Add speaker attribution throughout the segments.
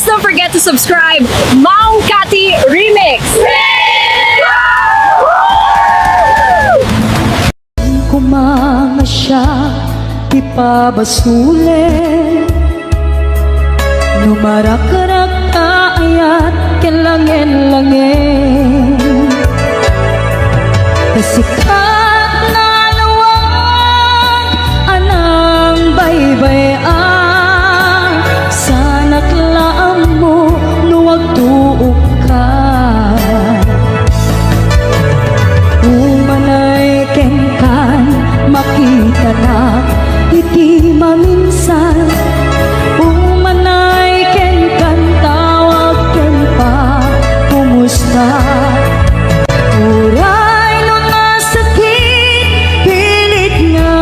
Speaker 1: don't forget to subscribe. Maong Kati Remix!
Speaker 2: Kumama siya, di pa basule. Numarak-rak ayat kelangin-langin. Kasikat na lawag, anang baybay-an. Sana klaam mo, nuwag tuok ka. Umanay kengkan, makita na, iti maminsan. Umanay kengkan, tawag ken pa, kumusta? Uray no nga sakit, pilit nga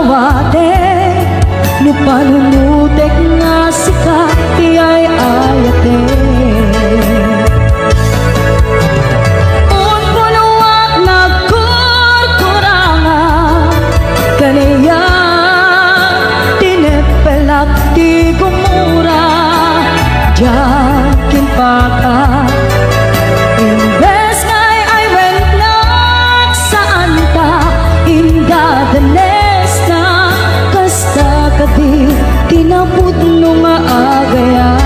Speaker 2: awate. No panunutek nga sikat, tiyay ayate. Di gumura, jakin pa ka. Imbes ngay ay went not saan ta, indadanes na. Kasta ka di, tinapod nung maagayan.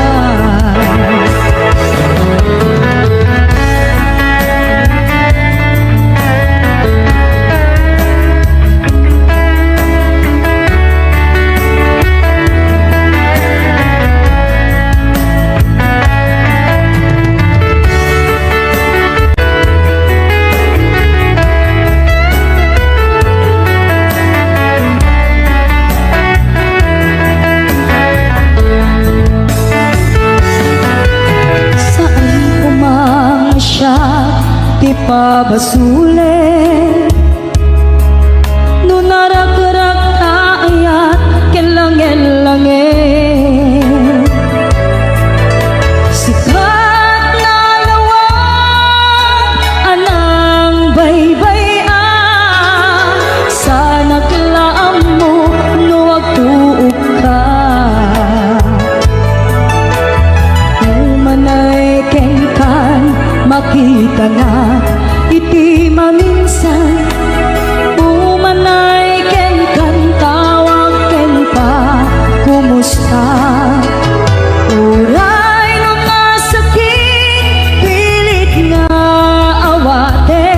Speaker 2: Di pa basule, nunarak-rak ayat kelangin-langin. Sikat na lawag, anang baybay-an. Sana klaam mo, nuwag tuok ka. Umanay kengkan, makita na, iti maminsan. Umanay ken kan, tawag ken pa, kumusta? Uray no nga sakit, pilit nga awate.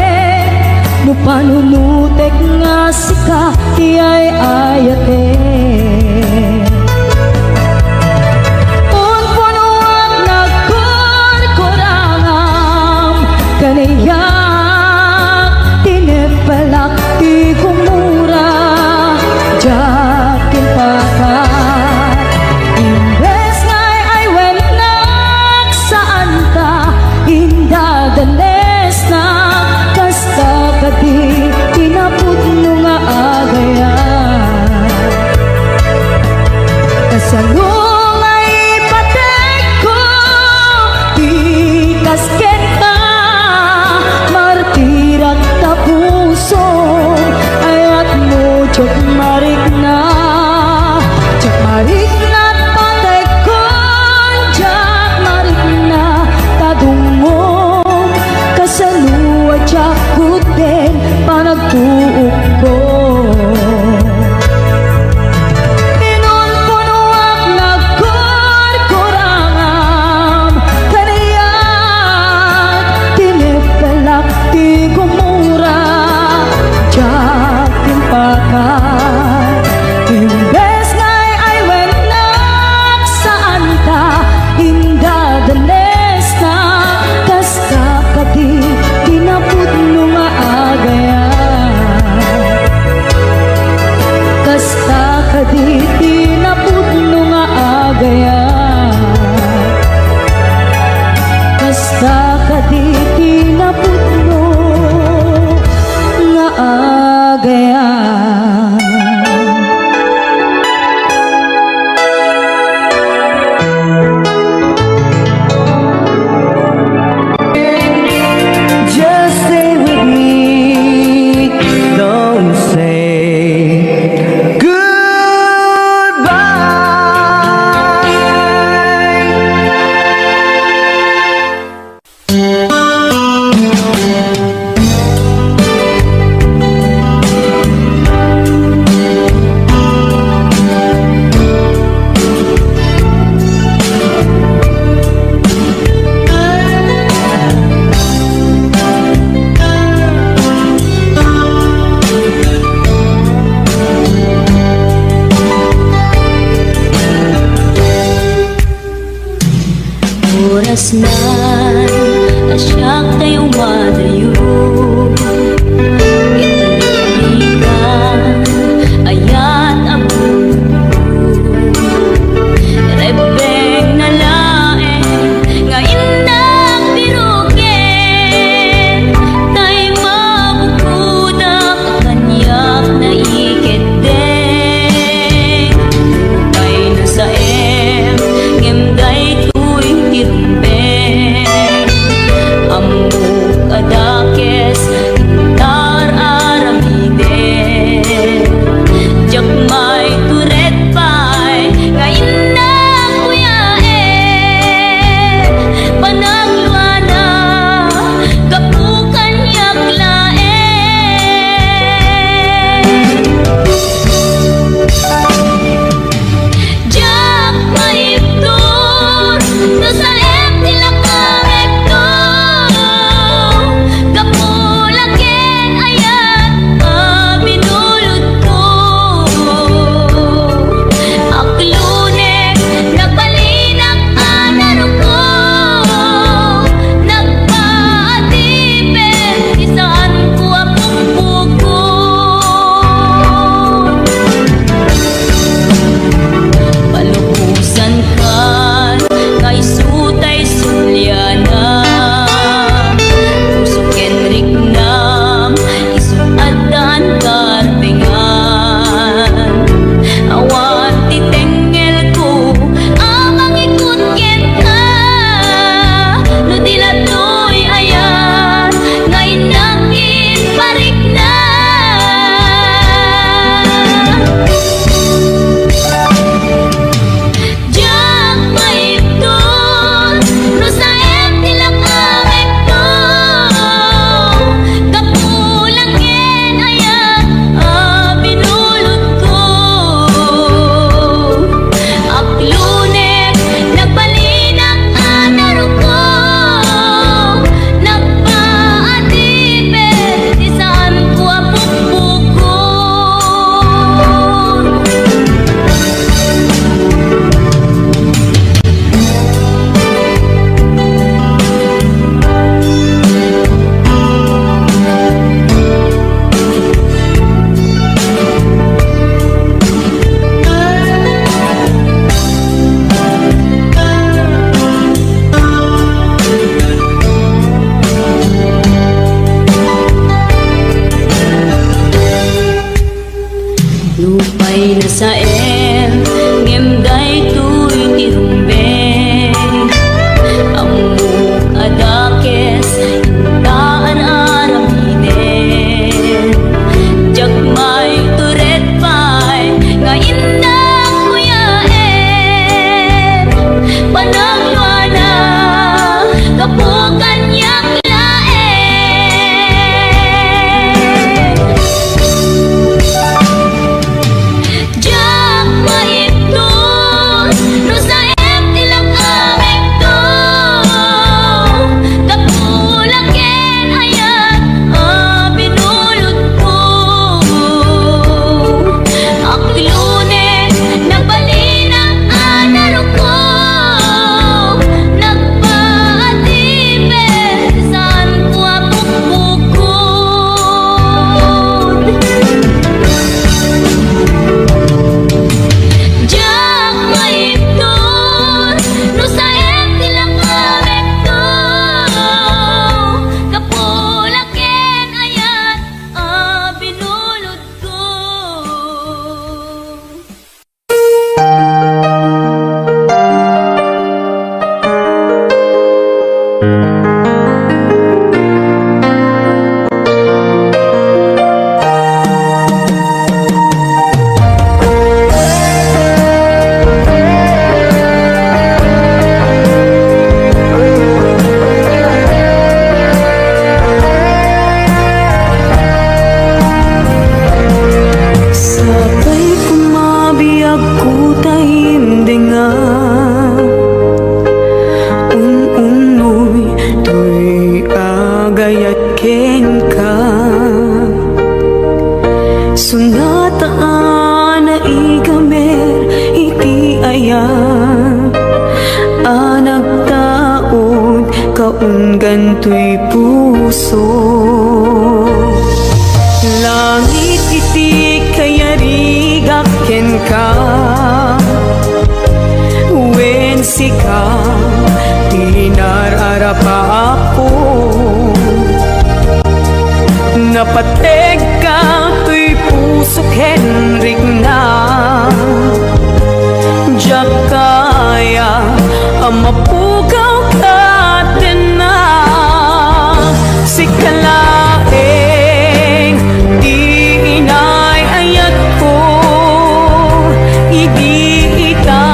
Speaker 2: No panunutek nga sika, tiyay ayate. Kaniya kasnan asyak tayo madayo italikan ayat abong rebeng na laeng ngayon na pirukin tay mabukudak kanyak na iketeng tay na sa ngem day tirumbeng amuk adakes tar aramide jak may turet pay ngayon na kuyae panagluana kapukan yaklae jak maiptur no sa nila kamekto kapulaken ayat binulot ko aklunek nagbalinang anaro ko nagpaatipin isaan ko akong bukod palukusan kan kay sutay sulyana usok Henrik nam isok adan karpengan awan titengel ko amang ikut ken ka no dilatoy ayan ngay nakin parik na jak maipton no sa nila kamekto kapulaken ayat binulot ko aklunek nagbalinang anaro ko nagpaatipin isaan ko apupukon lupay na sa ngem day tuy tirumbeng amuk adakes intaan aramiden jak may turet pay ngayon na kuyae panagluana kapukan yaklae jak maipton no sa nila kamekto kapulaken ayat binulot ko aklunek nagbalinang anaro ko nagpaatipin saan ko apupukod jak maipton no sa nila kamekto kapulaken ayat binulot ko Sabay kumabiyag ko tayong dinga unoy to'y agayat ken ka sunataan na igamer iti ayan anak tao
Speaker 3: ganto'y puso. Langit iti kayarigak ken ka, wen sika tinararapa ako. Napateg ka to'y puso Henrik na, diyak kaya amapugaw ka din na. Sikalaeng di inay ayat ko, idi ita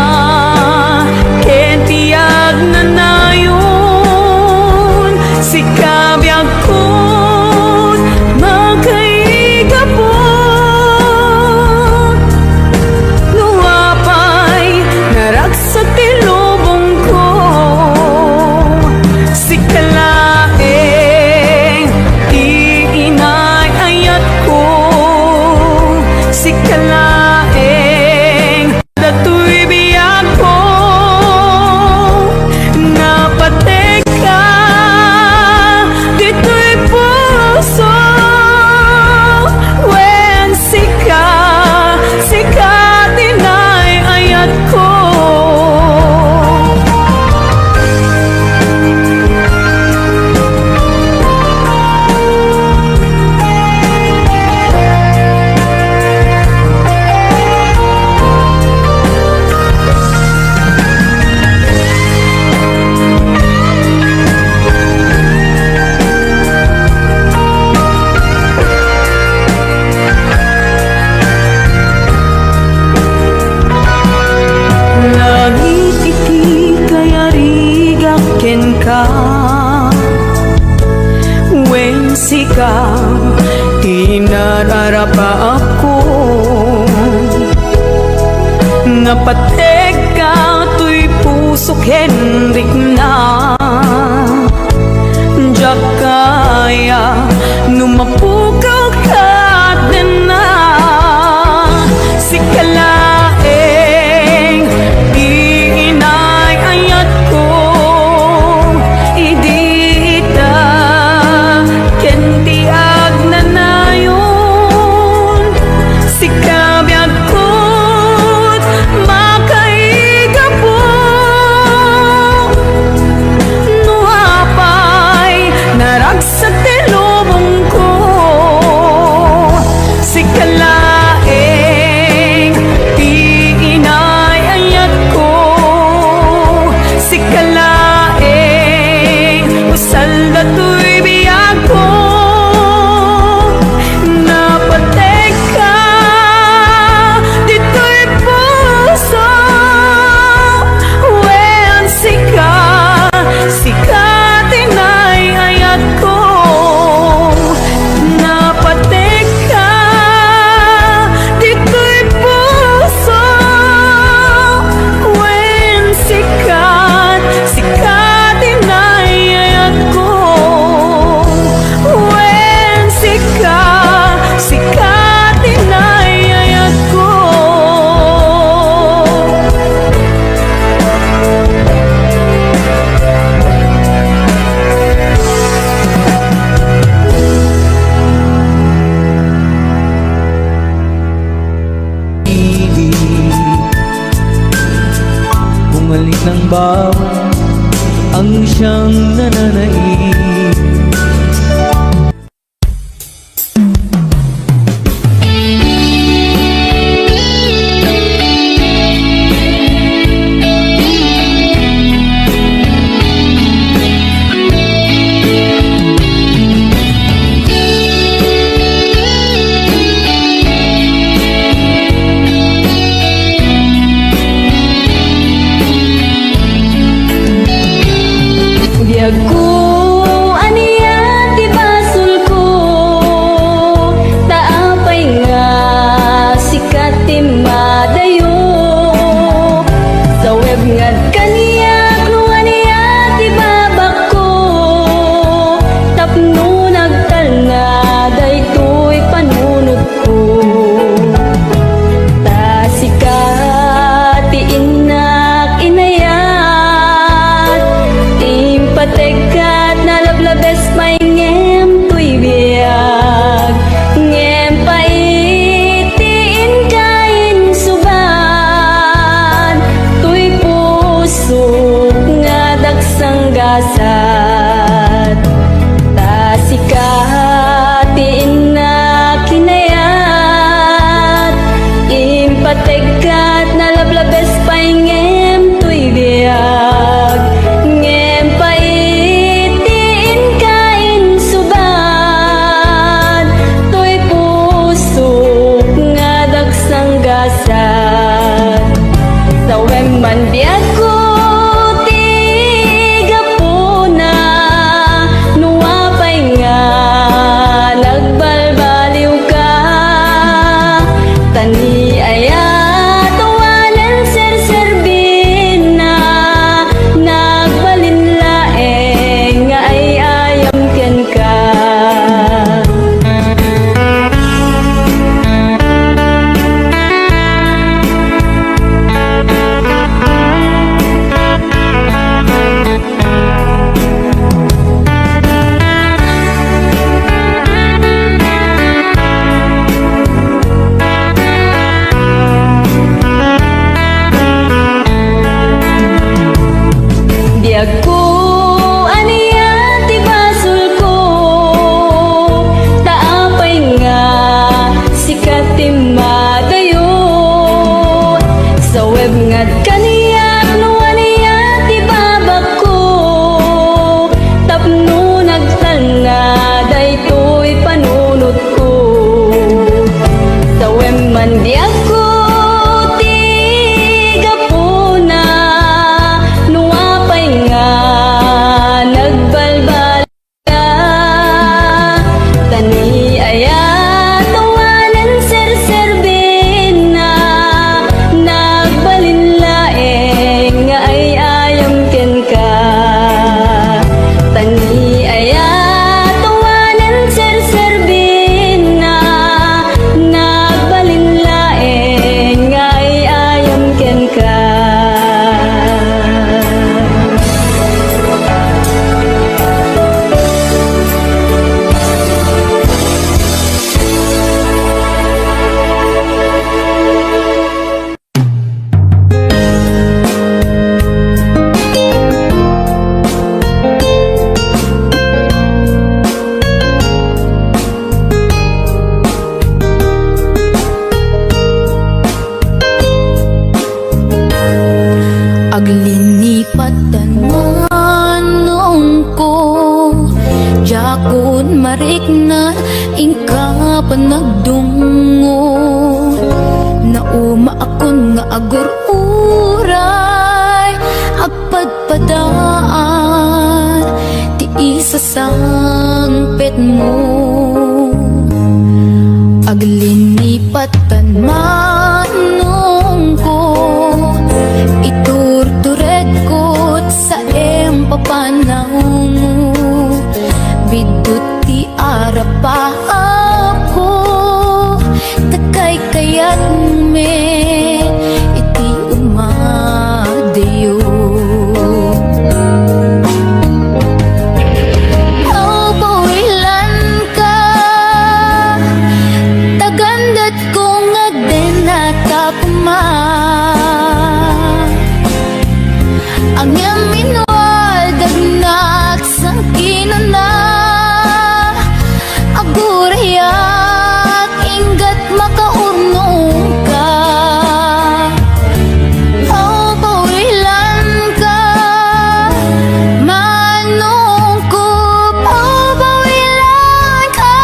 Speaker 3: ken tiyag na nayon. Sikabiyag ko magkaigapon, luwapay naragsak ti lubong ko. Sikalaeng di inay ayat ko, sikalaeng dato'y biyag ko. Napateg ka dito'y puso, wen sika tinay ayat ko. Langit iti kayarigak ken ka, wen sika tinararapa ako. Napateg ka to'y puso Henrik na, diyak kaya numapugaw ka din na. Sikalaeng di inay ayat ko, idi ita ken tiyag na nayon. Sikabiyag ko't makaigapon, nuapay naragsak ti lubong ko. Sikalaeng di inay ayat ko, sikalaeng usal dato'y biyag ko. Napateg ka dito'y puso, wen sika tinay ayat ko. Napateg ka dito'y puso, wen sika tinay ayat ko. Wen sika tinay ayat ko.
Speaker 4: Ibig bumalik ng bawat ang siyang nananaig.
Speaker 2: Biyag ko
Speaker 3: dagsang gasat tasikatiin na kinayat impategat na lablabes paingem tuy biyag ngem paitiin kain subad tuy pusok nga dagsang gasat sawem man biyag ko Aku aniya ti basul ko taapay nga sikat ti madayo sa web nga kaniya no aniya ti babak ko tapno nagtana daytoy panunot ko sa web man di ako
Speaker 2: aglinipat manong ko jakun marik na ingka panagdungo na uma akon nga agur-uray agpadpadaan ti isa sangpet mo aglinipatan manong ko iturtured ko sa empapanang bidut ti arapa ako takay kayat me iti umadeyo oh pawilan ka tagandat kong agden na tapuma ang yamin waldagnak sang kinana agurayak inggat makaurnong ka oh pawilan ka manong ko oh pawilan ka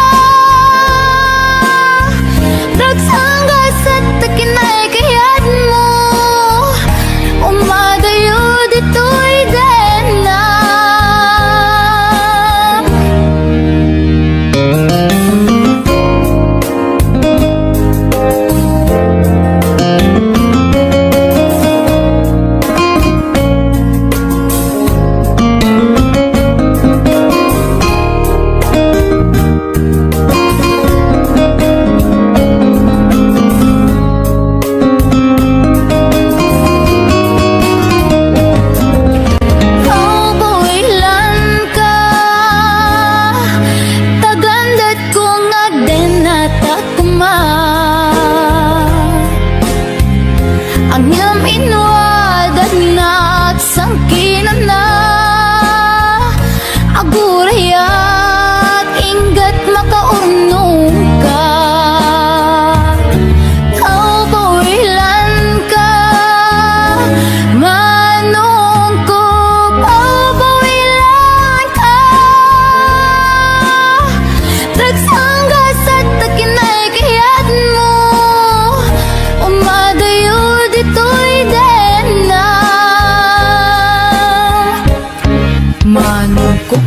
Speaker 2: ragsanggas at takinay kayat mo umadayo dito'y day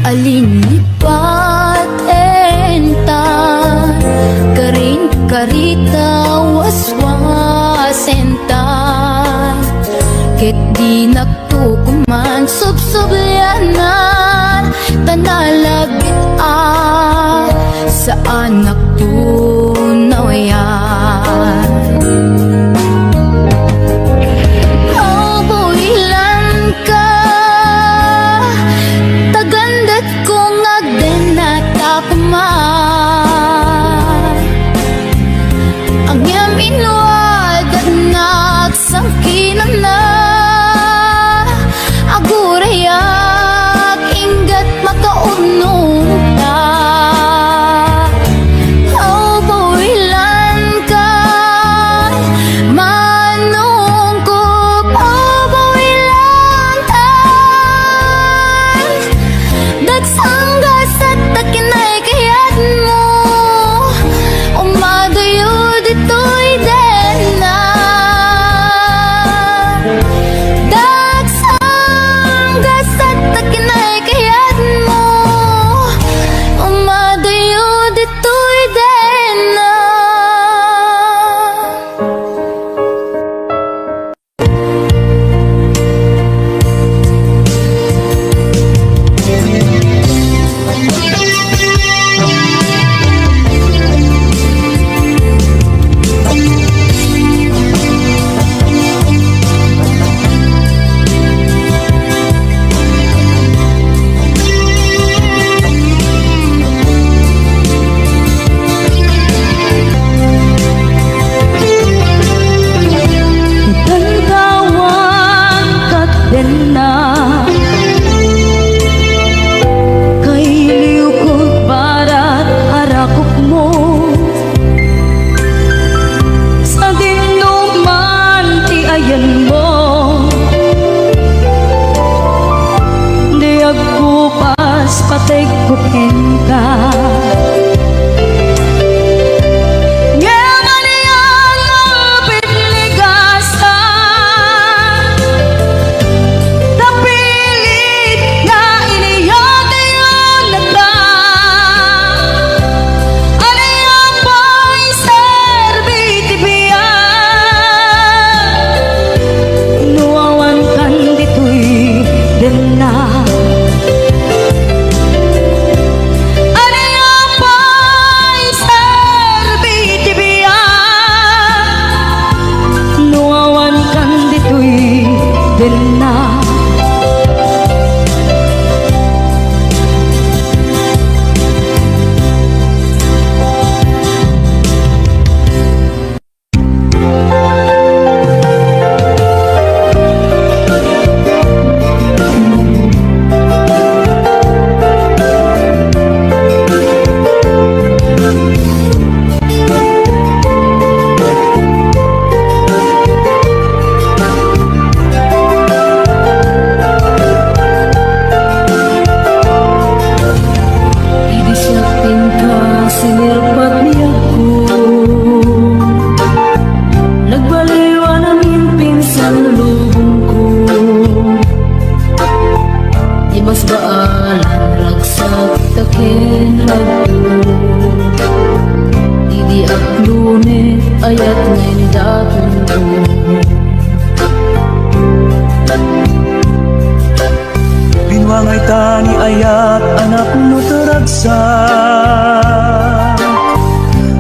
Speaker 2: Alinipat entar Karin karita waswas entar Ket di nagtukuman subsubyanan Tanalabit sa anak tunaw yan Ilan ka Tagandat kong agden at akuman Ang iyam inuad at nagsangkinan na Agurayak ingat makaunong ta Ilan ka Manong ko Dagsanggas at takinay kayat mo Umadayo dito'y dena Dagsanggas at takinay kayat mo Umadayo dito'y dena Tandawang katen na Kay liukog barat harakop mo Sa dinuman ti ayan mo Di agkupas patay kupen ka na sinirpat niya ko Nagbaliwan ang impin sa lubong ko Di mas baalan ragsak takin rago Di aklunit ayat ngayon daton ko
Speaker 4: Binwangay tani ayat anak mo taragsak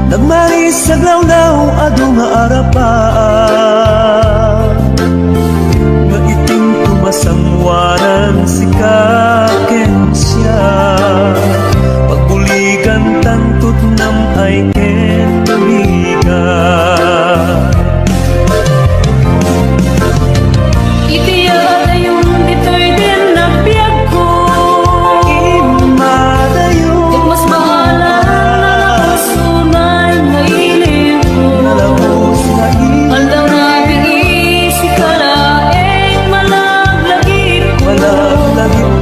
Speaker 4: Nagmaris sa glawlaw ado nga arapan Magiting tumasangwanan si kaken siya Pagbuligan tantot nam ay ken buligan
Speaker 2: Itiya yung dito'y din nagbiag ko
Speaker 4: Imadayo
Speaker 2: Mas bahala na sunay na ilim ko
Speaker 4: Nalabos na
Speaker 2: Aldaw na bigis ikalaeng malaglagip ko
Speaker 4: Malaglagip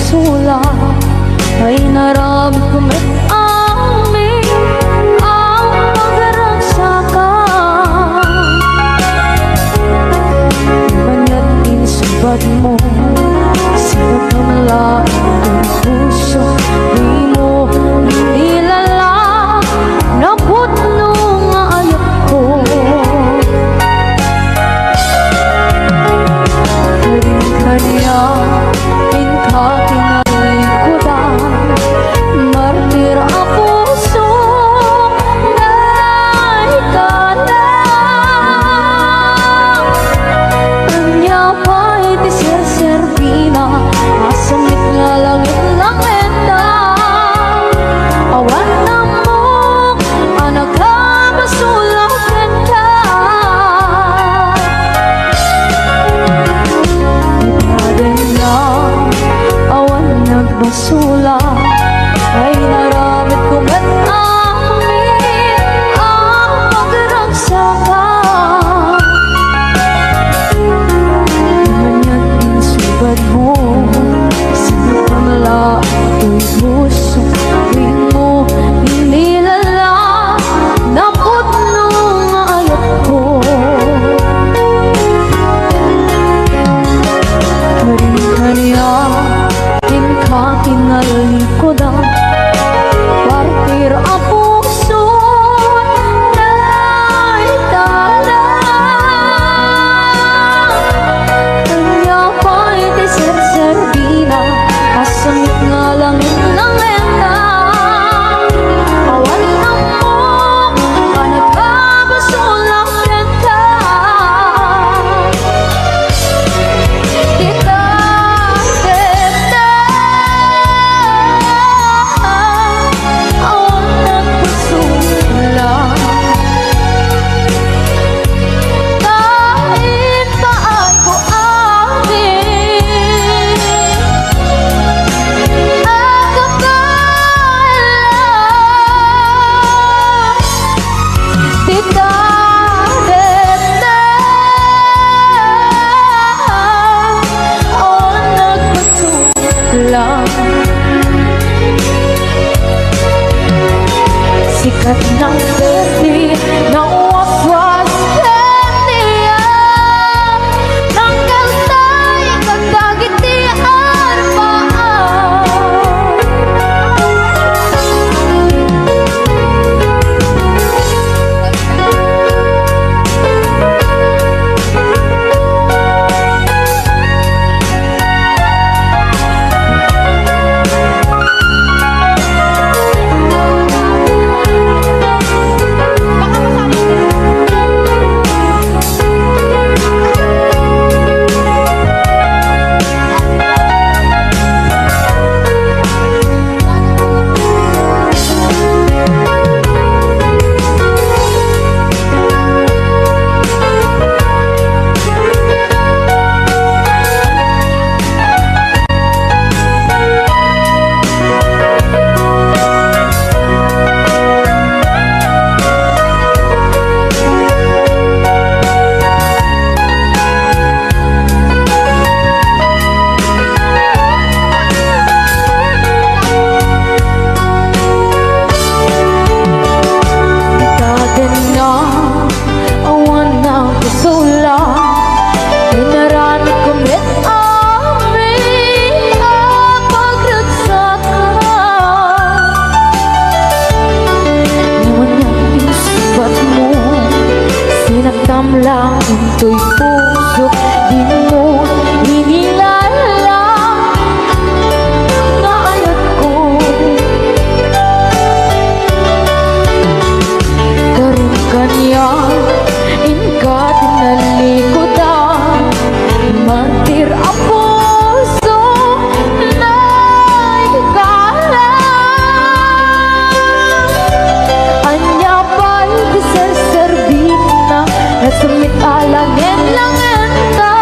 Speaker 2: basula ay naramit ko may amin ang pagragsakan. Manat insubad mo sa kamalain ng puso, di mo nilala na putno nga ayat ko. Kanya inka kinalikudan, martir ang puso na ikanan. Kanya pa'y disir-servina, asamit nga langit-langit na. Awan na mo, anak ka masulang ka. Awan nagbasula ay naramit ko man amin ang pagragsakan. Manyan insubad mo sa kamala ako'y puso, di mo nilala na putno nga ayat ko. Kanya inka kinalikudan, partir ang puso na itala. Kanya pa'y disir-servina, asamit nga langit-langit na. Awan na mo, anak ka masulang ka. Kita sikat ng berde ng waswas kandiya, tanggal tayo kagagitian pa. Lang into'y puso, di mo hinilala na ayat ko. Karoon kanya inka tinalikudan, mantir ang puso na ikala. Anya pa'y disir-servina, nasumit alangin-langin na.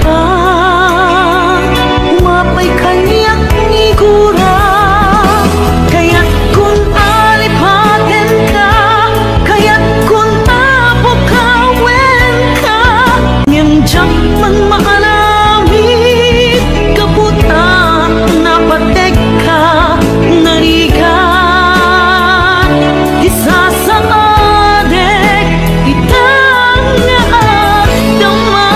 Speaker 3: pa umapay kanyak ni gura. Kaya't kung alipatin ka, kaya't kung apokawin ka, ngimjak man maalamit kaputa napatek ka narigat isa sa adek itang naadama.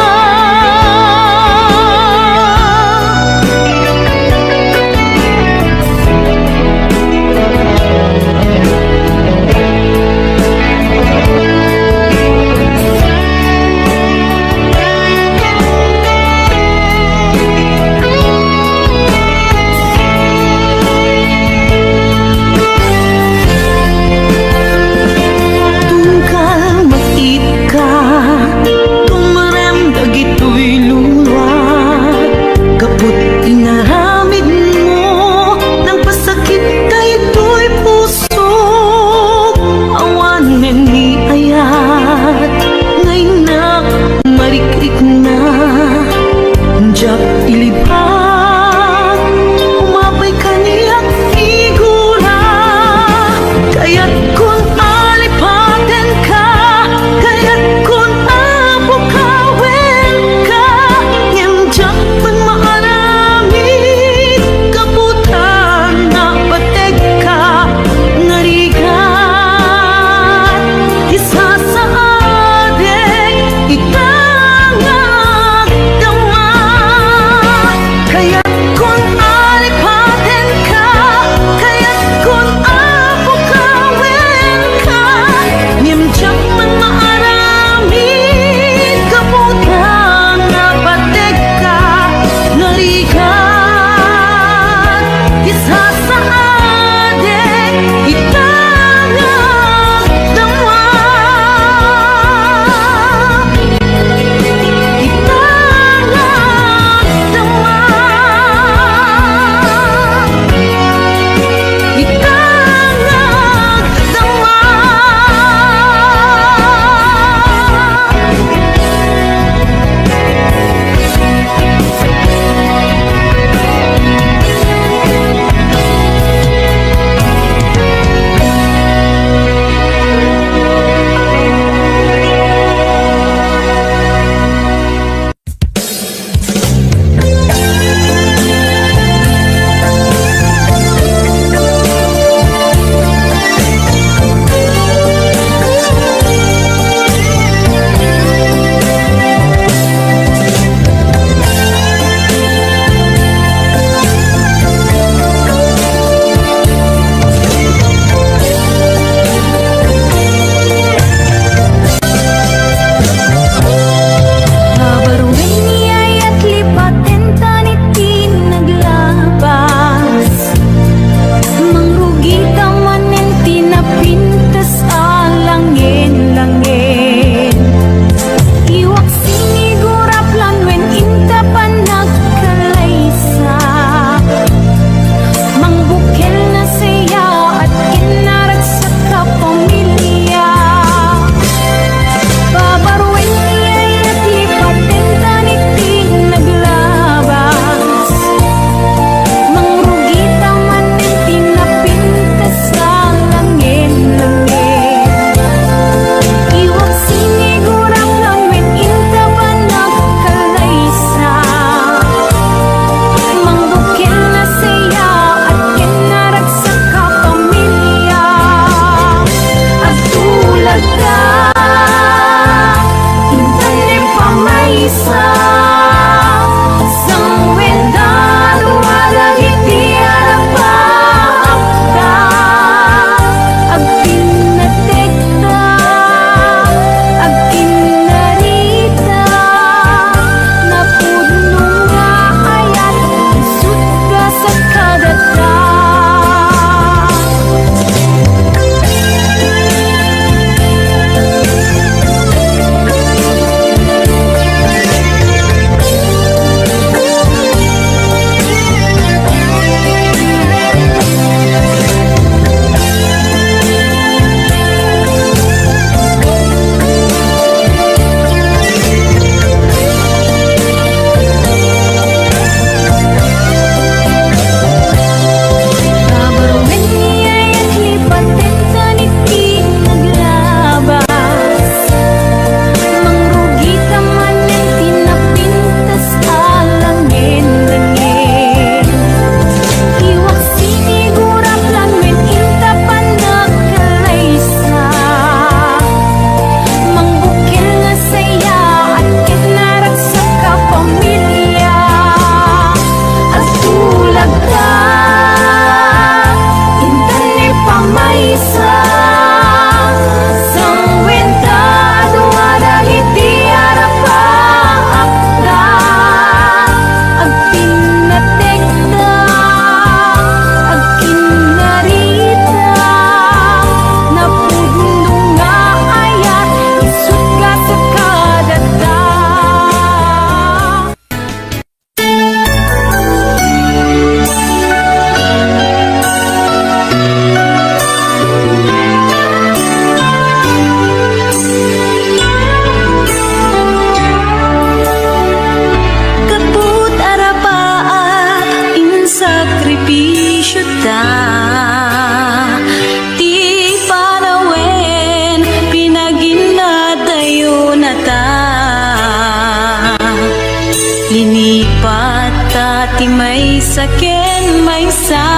Speaker 3: ipatati may saken may sa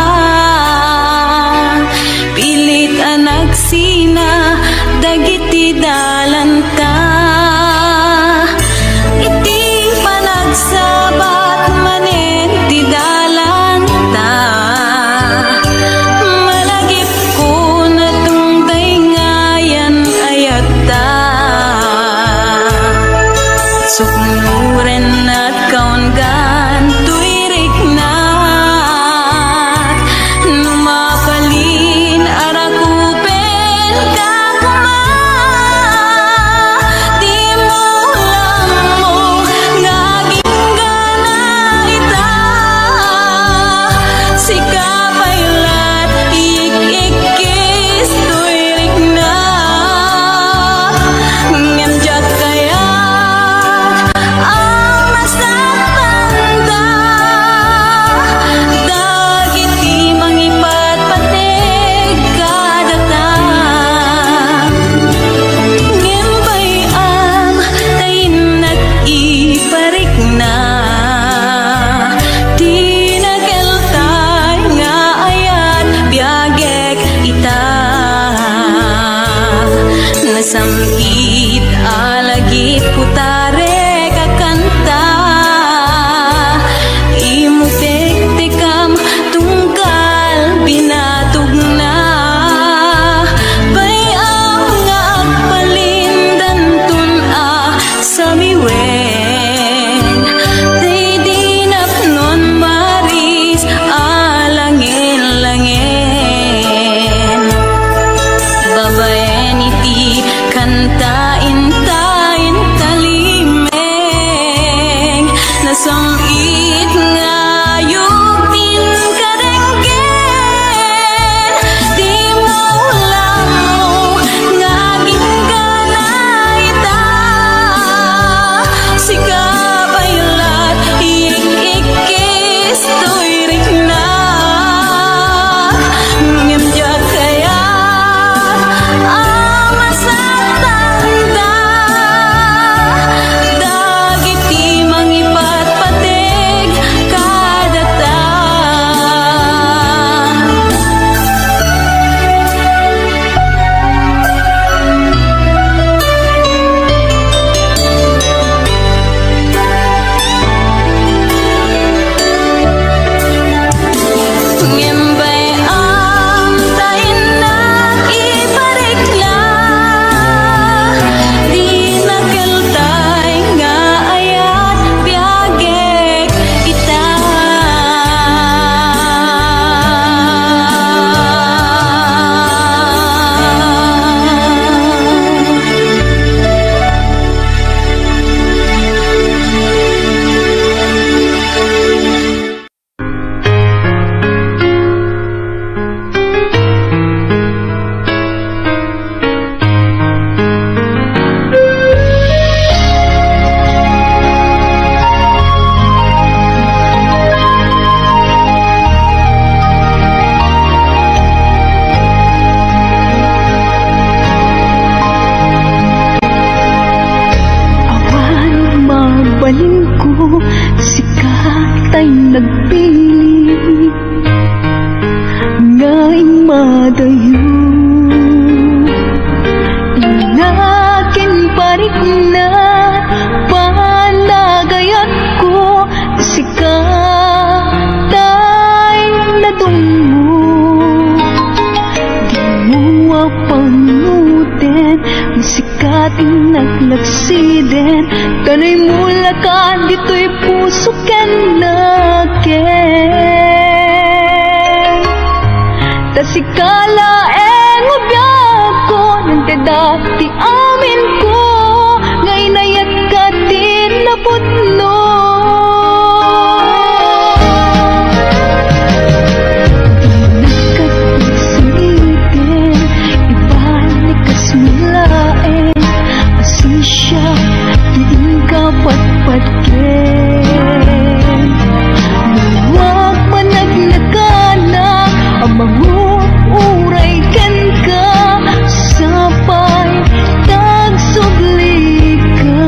Speaker 3: pilit anak sina dagiti dalanta iti panagsabat manen ti dalanta malagip ko na tungday ngayan ayata suknuren at kaungan tuirik na numapalin arakupen kakuma di mo lang mo ngaging gana ita sikapaylat ikikis tuirik na ngamjat kaya ang masakanda dagiti mangipat patig kadata ngimbayam tayin nag-iparik na di nageltay nga ayat biyagek ita nasamit alagi putare kakanta imutek-tekam tungkal binatog na bayam nga agpalindan tun sa miwen tay di napnon maris alangin-langin babaen iti kantain tayin talimeng nasamit nga yupin kadenggen di mo lang mo ngaging gana ita sikapaylat ikikis tuirik na ngamjat kaya ang masakanda dagiti mangipat patig kadata ngembay ang tayin na iparikla di nakeltay nga ayat biyagek ita
Speaker 2: Awan mabalin ko sikat ay nagpili ngayon madayo inakin parik na panagayat ko sikat ay nadungo di mo apanutin sikating naglaksiden kanay mula ka dito'y puso ken naken tasikala ubyak ko nang tedati amin ko ngay nayat ka din naputno nagkapagsitin ibalik kas mulaen asisya diin ka patpatken huwag managnakanak ang mga uray ken ka sapay tagsubli ka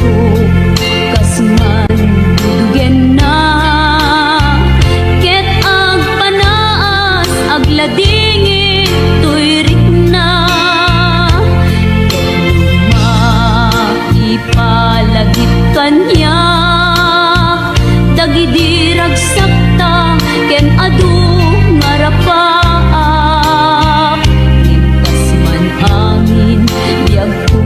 Speaker 2: ko kasman dudugen na ket ag panaas ag ladingit tuyrik na maipalagit kanya dagidirag sakta ken adu ngarapaak impas man amin biag ko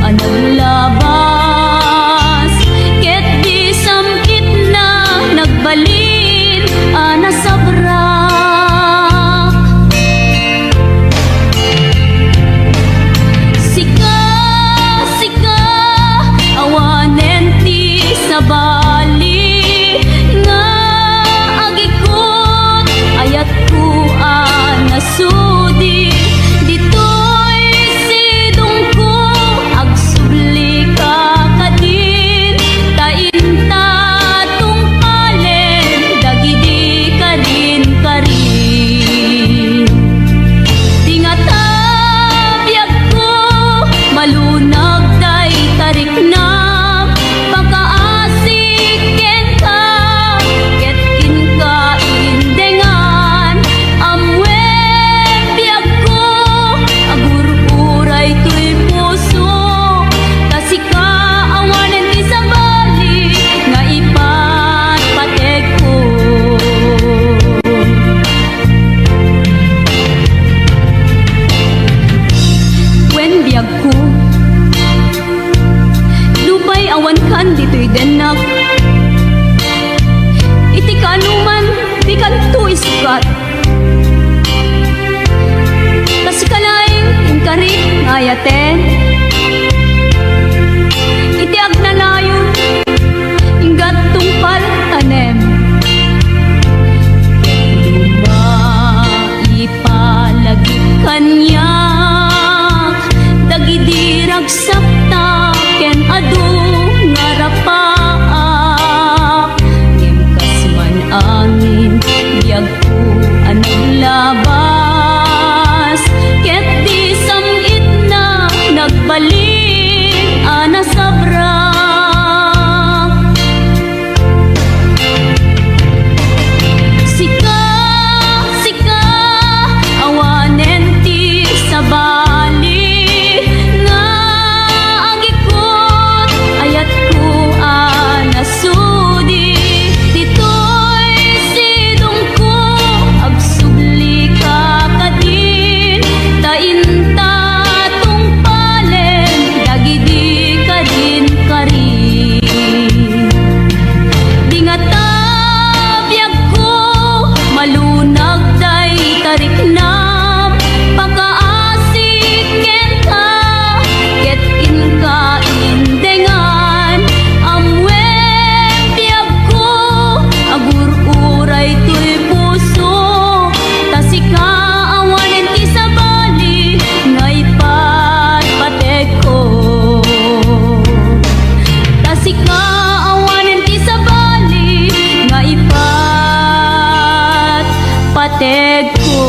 Speaker 2: anang labas ket di samkit na nagbalin ana sabrak sika sika awanen ti sabali nga agikot ayat ko anasudi ditoy sidong ko agsubli ka kadin tainta tungpalen dagidi kadin karin tingata biag ko malunag day tarik na pagkaasik ken ka ket inka indengan amwen biag ko agur-uray to'y puso tasika awanen ti sabali nga ipatpatek ko wen biag ko lupay awan kan dito'y denak iti kanuman di kanto iskat tas kalaing inkari ngayaten iti agnanayon inggat tungpal tanem maipalagit kanya dagidirag sakta ken adu ngarapaak imkas man angin biag ko anang labas ket di samit na nagbalin ana sabrak sika sika awanen ti sabali nga agikot ayat ko anasudi ditoy sidong ko agsubli ka kadin tainta tungpalen dagidi kadin karin dingata biag ko malunag day tarik nam pagkaasik ken ka ket inka indengan amwen biag ko agur-uray to'y puso tasika awanen ti sabali nga ipatpatek ko tasika awanen ti sabali nga ipatpatek ko